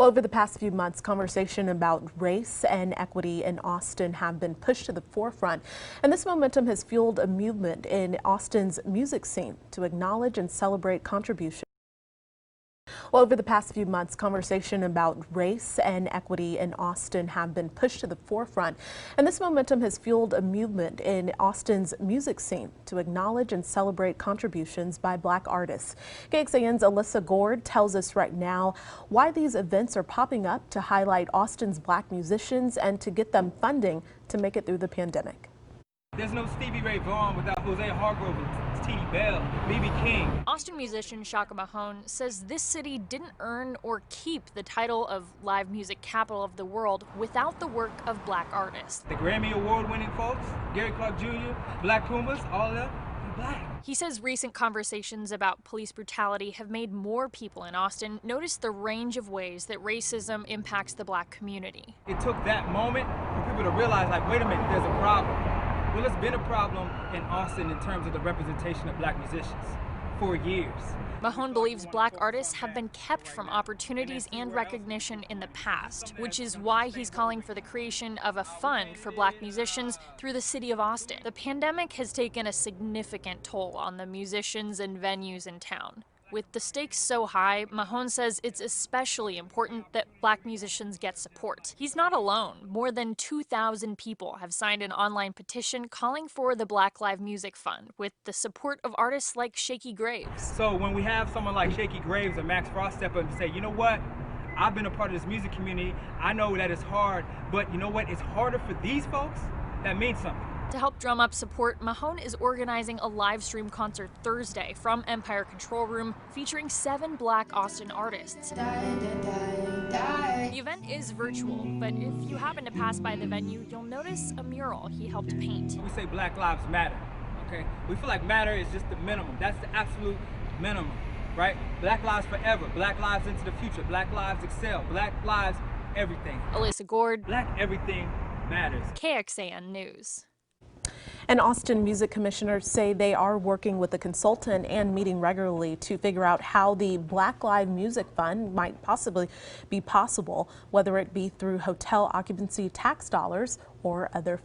Well, over the past few months, conversation about race and equity in Austin have been pushed to the forefront, and this momentum has fueled a movement in Austin's music scene to acknowledge and celebrate contributions. Well, over the past few months, conversation about race and equity in Austin have been pushed to the forefront, and this momentum has fueled a movement in Austin's music scene to acknowledge and celebrate contributions by Black artists. KXAN's Alyssa Gord tells us right now why these events are popping up to highlight Austin's Black musicians and to get them funding to make it through the pandemic. There's no Stevie Ray Vaughan without Jose Hargrove, T.D. Bell, B.B. King. Austin musician Chaka Mahone says this city didn't earn or keep the title of live music capital of the world without the work of Black artists. The Grammy Award-winning folks, Gary Clark Jr., Black Pumas, all of them, they're Black. He says recent conversations about police brutality have made more people in Austin notice the range of ways that racism impacts the Black community. It took that moment for people to realize, like, wait a minute, there's a problem. Well, it's been a problem in Austin in terms of the representation of Black musicians for years. Mahone believes Black artists have been kept from opportunities and recognition in the past, which is why he's calling for the creation of a fund for Black musicians through the city of Austin. The pandemic has taken a significant toll on the musicians and venues in town. With the stakes so high, Mahone says it's especially important that Black musicians get support. He's not alone. More than 2,000 people have signed an online petition calling for the Black Live Music Fund, with the support of artists like Shakey Graves. So when we have someone like Shakey Graves or Max Frost step up and say, you know what, I've been a part of this music community, I know that it's hard, but you know what, it's harder for these folks, that means something. To help drum up support, Mahone is organizing a live stream concert Thursday from Empire Control Room featuring 7 Black Austin artists. The event is virtual, but if you happen to pass by the venue, you'll notice a mural he helped paint. We say Black Lives Matter, okay? We feel like matter is just the minimum. That's the absolute minimum, right? Black lives forever, Black lives into the future, Black lives excel, Black lives everything. Alyssa Gord, Black Everything Matters. KXAN News. And Austin music commissioners say they are working with a consultant and meeting regularly to figure out how the Black Live Music Fund might possibly be possible, whether it be through hotel occupancy tax dollars or other